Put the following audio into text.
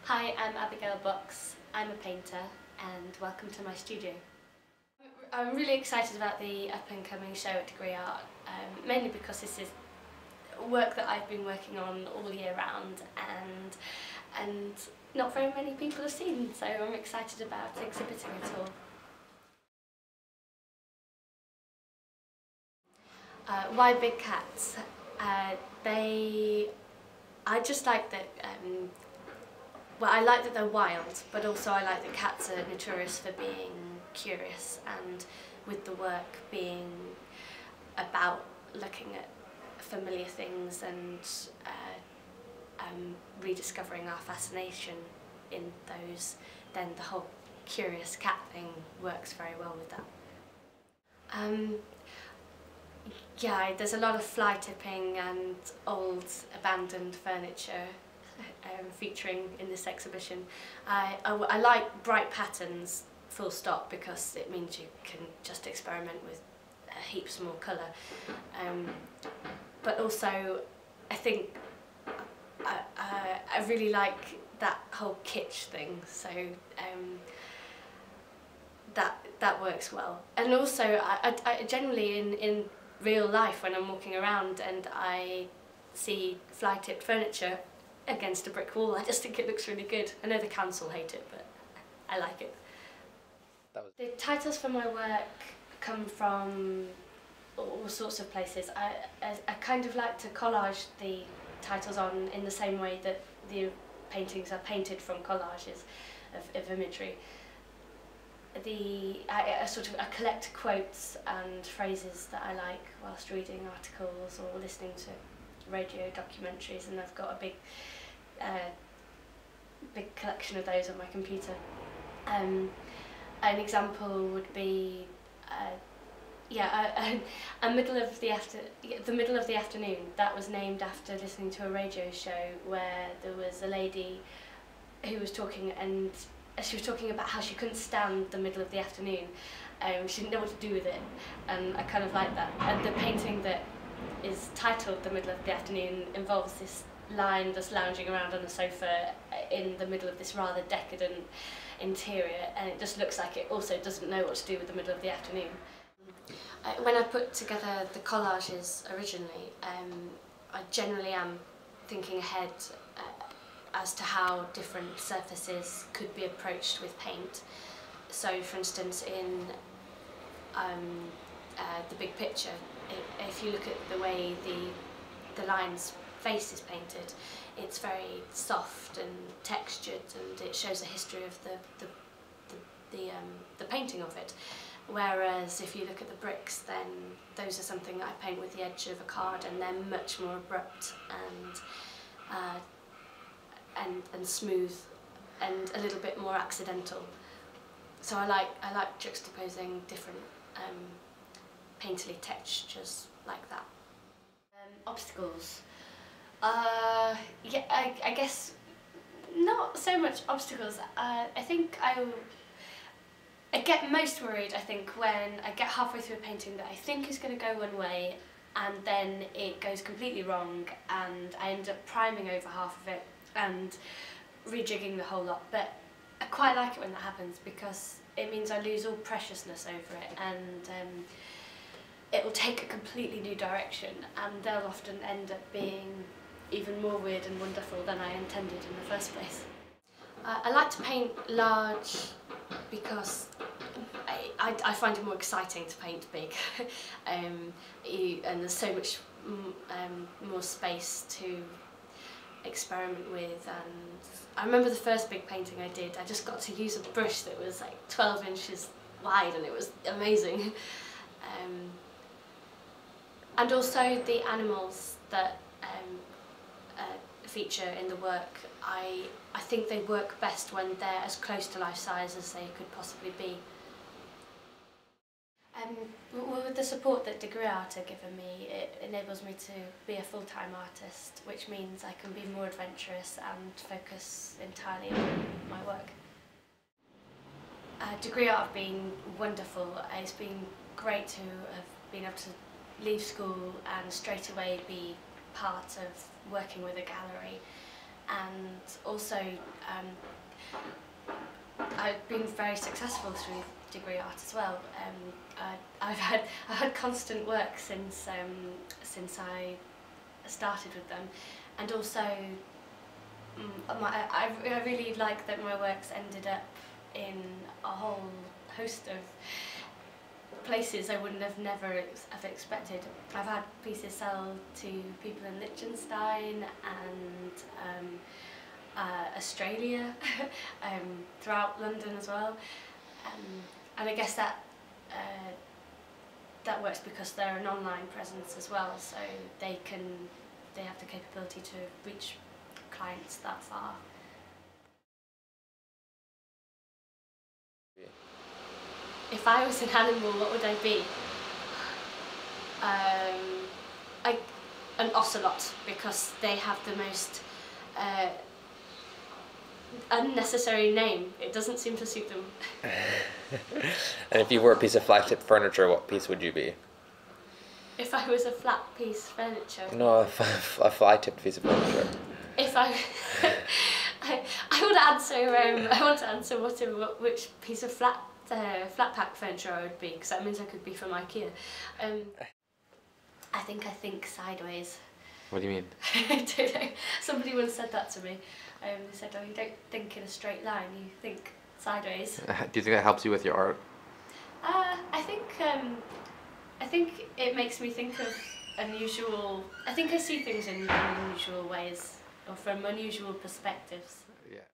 Hi, I'm Abigail Box. I'm a painter and welcome to my studio. I'm really excited about the up-and-coming show at DegreeArt, mainly because this is work that I've been working on all year round and not very many people have seen, so I'm excited about exhibiting it all. Why big cats? I just like that. Well, I like that they're wild, but also I like that cats are notorious for being curious, and with the work being about looking at familiar things and rediscovering our fascination in those, then the whole curious cat thing works very well with that. Yeah, there's a lot of fly tipping and old abandoned furniture featuring in this exhibition. I like bright patterns, full stop, because it means you can just experiment with heaps more colour. But also, I think I really like that whole kitsch thing, so that works well. And also, I generally in real life, when I'm walking around and I see fly-tipped furniture against a brick wall, I just think it looks really good. I know the council hate it, but I like it. The titles for my work come from all sorts of places. I kind of like to collage the titles on in the same way that the paintings are painted from collages of imagery. I collect quotes and phrases that I like whilst reading articles or listening to radio documentaries, and I've got a big collection of those on my computer. An example would be the middle of the afternoon. That was named after listening to a radio show where there was a lady who was talking, and she was talking about how she couldn't stand the middle of the afternoon. She didn't know what to do with it, and I kind of like that. And the painting that is titled The Middle of the Afternoon involves this lion just lounging around on a sofa in the middle of this rather decadent interior, and it just looks like it also doesn't know what to do with the middle of the afternoon. When I put together the collages originally, I generally am thinking ahead as to how different surfaces could be approached with paint. So, for instance, in the big picture, if you look at the way the lion's face is painted, it's very soft and textured, and it shows a history of the painting of it. Whereas if you look at the bricks, then those are something that I paint with the edge of a card, and they're much more abrupt and smooth and a little bit more accidental. So I like juxtaposing different painterly textures like that. Obstacles. Yeah, I guess not so much obstacles. I think I get most worried, I think, when I get halfway through a painting that I think is going to go one way, and then it goes completely wrong, and I end up priming over half of it and rejigging the whole lot. But I quite like it when that happens, because it means I lose all preciousness over it, and it will take a completely new direction, and they'll often end up being even more weird and wonderful than I intended in the first place. I like to paint large because I find it more exciting to paint big, and there's so much more space to experiment with. And I remember the first big painting I did, I just got to use a brush that was like 12 inches wide, and it was amazing. And also the animals that feature in the work, I think they work best when they're as close to life size as they could possibly be. With the support that DegreeArt are giving me, it enables me to be a full-time artist, which means I can be more adventurous and focus entirely on my work. DegreeArt have been wonderful. It's been great to have been able to leave school and straight away be part of working with a gallery. and also I've been very successful through DegreeArt as well. I've had constant work since I started with them, and also I really like that my works ended up in a whole host of places I wouldn't have have expected. I've had pieces sell to people in Liechtenstein and Australia, throughout London as well, and I guess that that works because they're an online presence as well, so they have the capability to reach clients that far. If I was an animal, what would I be? An ocelot, because they have the most unnecessary name. It doesn't seem to suit them. And if you were a piece of flat-tip furniture, what piece would you be? If I was a flat piece of furniture? No, a flat-tipped piece of furniture. If I... I want to answer which piece of flat pack furniture I would be, because that means I could be from IKEA. I think sideways. What do you mean? I don't know. Somebody once said that to me. They said, "Oh, you don't think in a straight line, you think sideways." Do you think that helps you with your art? I think it makes me think of unusual. I think I see things in unusual ways, or from unusual perspectives. Yeah.